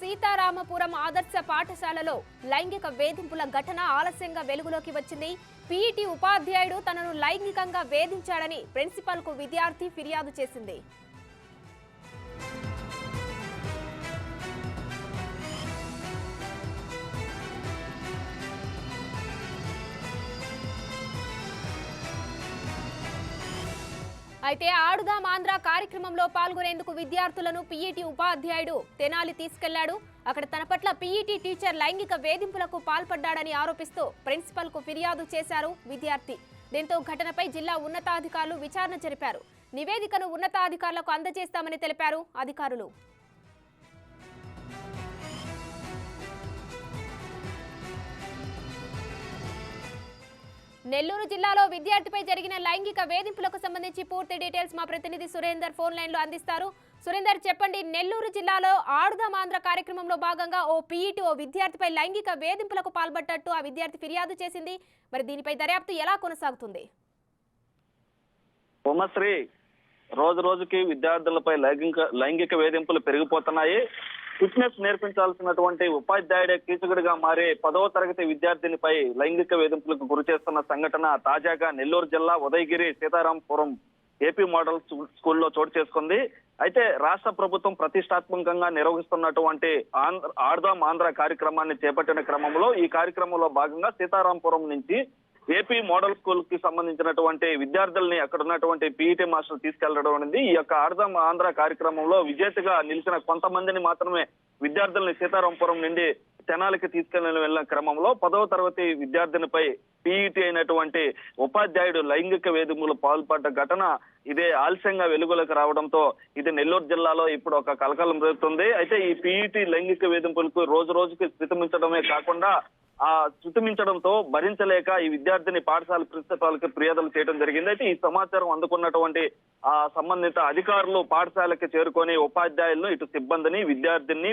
సీతారామపురం ఆదర్శ పాఠశాలలో లైంగిక వేధింపుల ఘటన ఆలస్యంగా వెలుగులోకి వచ్చింది. పీఈటీ ఉపాధ్యాయుడు తనను లైంగికంగా వేధించాడని ప్రిన్సిపల్కు విద్యార్థి ఫిర్యాదు చేసింది. అయితే ఆడుదాం ఆంధ్ర కార్యక్రమంలో పాల్గొనేందుకు విద్యార్థులను పీఈటీ ఉపాధ్యాయుడు తెనాలి తీసుకెళ్లాడు. అక్కడ తన పట్ల పీఈటీ టీచర్ లైంగిక వేధింపులకు పాల్పడ్డాడని ఆరోపిస్తూ ప్రిన్సిపల్ కు ఫిర్యాదు చేశారు విద్యార్థి. దీంతో ఘటనపై జిల్లా ఉన్నతాధికారులు విచారణ జరిపారు. నివేదికను ఉన్నతాధికారులకు అందజేస్తామని తెలిపారు అధికారులు. నెల్లూరు జిల్లాలో విద్యార్థిపై జరిగిన లైంగిక వేధింపులకు సంబంధించి పూర్తి డీటెయిల్స్ మా ప్రతినిధి సురేందర్ ఫోన్ లైన్ లో అందిస్తారు. సురేందర్, చెప్పండి, నెల్లూరు జిల్లాలో ఆడుదాం ఆంధ్ర కార్యక్రమంలో భాగంగా ఓ పీఈటీ ఓ విద్యార్థిపై లైంగిక వేధింపులకు పాల్పడ్డట్టు ఆ విద్యార్థి ఫిర్యాదు చేసింది. మరి దీనిపై దర్యాప్తు ఎలా కొనసాగుతుంది? ఉమశ్రీ, రోజు రోజుకి విద్యార్థులపై లైంగిక వేధింపులు పెరిగిపోతున్నాయి. ఫిట్నెస్ నేర్పించాల్సినటువంటి ఉపాధ్యాయుడే కీచకుడిగా మారి 10వ తరగతి విద్యార్థినిపై లైంగిక వేధింపులకు గురి చేస్తున్న సంఘటన తాజాగా నెల్లూరు జిల్లా ఉదయగిరి సీతారాంపురం ఏపీ మోడల్ స్కూల్లో చోటు చేసుకుంది. అయితే రాష్ట్ర ప్రభుత్వం ప్రతిష్టాత్మకంగా నిర్వహిస్తున్నటువంటి ఆడుదాం ఆంధ్ర కార్యక్రమాన్ని చేపట్టిన క్రమంలో ఈ కార్యక్రమంలో భాగంగా సీతారాంపురం నుంచి ఏపీ మోడల్ స్కూల్ కి సంబంధించినటువంటి విద్యార్థుల్ని అక్కడ ఉన్నటువంటి పీఈటీ మాస్టర్ తీసుకెళ్లడం అనేది ఈ యొక్క ఆడుదాం ఆంధ్ర కార్యక్రమంలో విజేతగా నిలిచిన కొంతమందిని మాత్రమే విద్యార్థుల్ని సీతారాంపురం నుండి తెనాలికి తీసుకెళ్లిన క్రమంలో 10వ తరగతి విద్యార్థినిపై పీఈటీ అయినటువంటి ఉపాధ్యాయుడు లైంగిక వేధింపులు పాల్పడ్డ ఘటన ఇదే ఆలస్యంగా వెలుగులోకి రావడంతో ఇది నెల్లూరు జిల్లాలో ఇప్పుడు ఒక కలకలం రేపుతుంది. అయితే ఈ పీఈటీ లైంగిక వేధింపులకు రోజు రోజుకి స్థితిమించడమే కాకుండా శృతిమించడంతో భరించలేక ఈ విద్యార్థిని పాఠశాల ప్రిన్సిపాల్కి ఫిర్యాదులు చేయడం జరిగింది. అయితే ఈ సమాచారం అందుకున్నటువంటి సంబంధిత అధికారులు పాఠశాలకి చేరుకొని ఉపాధ్యాయులను, ఇటు సిబ్బందిని,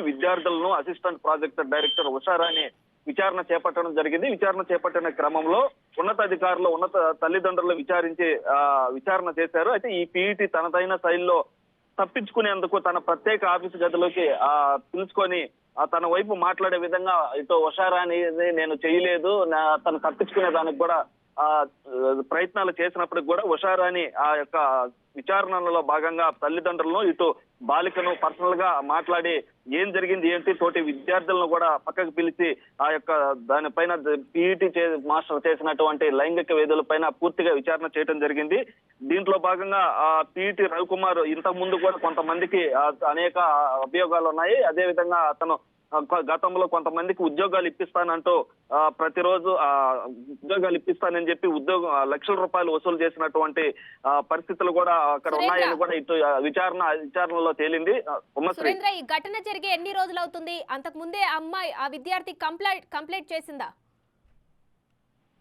విద్యార్థులను అసిస్టెంట్ ప్రాజెక్ట్ డైరెక్టర్ ఉషారాణి విచారణ చేపట్టడం జరిగింది. విచారణ చేపట్టిన క్రమంలో ఉన్నతాధికారులు తల్లిదండ్రులు విచారణ చేశారు. అయితే ఈ పీఈటీ తనదైన శైలిలో తప్పించుకునేందుకు తన ప్రత్యేక ఆఫీసు గదిలోకి పిలుచుకొని తన వైపు మాట్లాడే విధంగా ఇటు ఉషారాణి నేను చేయలేదు, తను తప్పించుకునే దానికి కూడా ప్రయత్నాలు చేసినప్పటికి కూడా ఉషారాణి ఆ యొక్క విచారణలో భాగంగా తల్లిదండ్రులను, ఇటు బాలికను పర్సనల్ గా మాట్లాడి ఏం జరిగింది ఏంటి తోటి విద్యార్థులను కూడా పక్కకు పిలిచి ఆ యొక్క దానిపైన పీఈటీ మాస్టర్ చేసినటువంటి లైంగిక వేధుల పైన పూర్తిగా విచారణ చేయడం జరిగింది. దీంట్లో భాగంగా ఆ పీఈటీ రవికుమార్ ఇంతకు ముందు కూడా కొంతమందికి అనేక అభియోగాలు ఉన్నాయి. అదే విధంగా అతను గతంలో కొంతమందికి ఉద్యోగాలు ఇప్పిస్తానంటూ ప్రతిరోజు ఉద్యోగాలు ఇప్పిస్తానని చెప్పి లక్షల రూపాయలు వసూలు చేసినటువంటి పరిస్థితులు కూడా అక్కడ ఉన్నాయని కూడా ఇటు విచారణలో తేలింది. సురేంద్ర, ఈ ఘటన జరిగి ఎన్ని రోజులు అవుతుంది? అంతకు ముందే అమ్మాయి ఆ విద్యార్థి కంప్లైంట్ చేసిందా?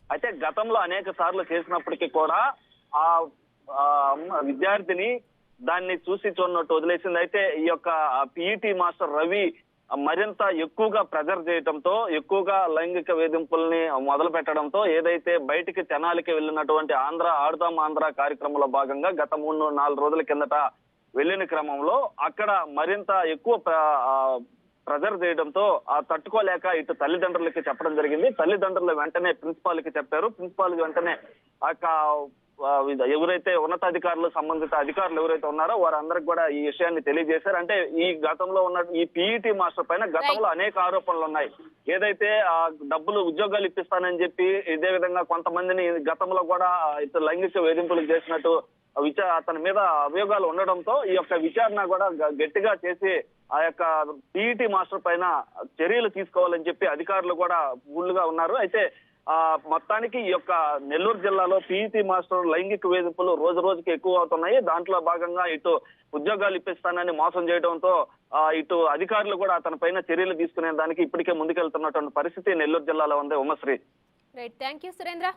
అయితే గతంలో అనేక సార్లు చేసినప్పటికీ కూడా ఆ విద్యార్థిని దాన్ని చూసి చూడనట్టు వదిలేసింది. అయితే ఈ యొక్క పీఈటీ మాస్టర్ రవి మరింత ఎక్కువగా ప్రెజర్ చేయడంతో, ఎక్కువగా లైంగిక వేధింపుల్ని మొదలు పెట్టడంతో ఏదైతే బయటికి తెనాలికి వెళ్ళినటువంటి ఆడుదాం ఆంధ్ర కార్యక్రమంలో భాగంగా గత 3-4 రోజుల కిందట వెళ్ళిన క్రమంలో అక్కడ మరింత ఎక్కువ ప్రెజర్ చేయడంతో తట్టుకోలేక ఇటు తల్లిదండ్రులకి చెప్పడం జరిగింది. తల్లిదండ్రులు వెంటనే ప్రిన్సిపాల్ కి చెప్పారు. ప్రిన్సిపాల్ వెంటనే ఎవరైతే ఉన్నతాధికారులు, సంబంధిత అధికారులు ఎవరైతే ఉన్నారో వారందరికి కూడా ఈ విషయాన్ని తెలియజేశారు. అంటే ఈ గతంలో ఉన్న ఈ పీఈటీ మాస్టర్ పైన గతంలో అనేక ఆరోపణలు ఉన్నాయి. ఏదైతే డబ్బులు ఉద్యోగాలు ఇప్పిస్తానని చెప్పి ఇదే విధంగా కొంతమందిని గతంలో కూడా ఇటు లైంగిక వేధింపులు చేసినట్టు అతని మీద అభియోగాలు ఉండడంతో ఈ యొక్క విచారణ కూడా గట్టిగా చేసి ఆ యొక్క పీఈటీ మాస్టర్ పైన చర్యలు తీసుకోవాలని చెప్పి అధికారులు కూడా ఊళ్ళుగా ఉన్నారు. అయితే మొత్తానికి ఈ యొక్క నెల్లూరు జిల్లాలో పీఈటీ మాస్టర్ లైంగిక వేధింపులు రోజు రోజుకి ఎక్కువ అవుతున్నాయి. దాంట్లో భాగంగా ఇటు ఉద్యోగాలు ఇప్పిస్తానని మోసం చేయడంతో ఇటు అధికారులు కూడా అతని పైన చర్యలు తీసుకునే దానికి ఇప్పటికే ముందుకెళ్తున్నటువంటి పరిస్థితి నెల్లూరు జిల్లాలో ఉంది. Umashree, right, thank you Surendra.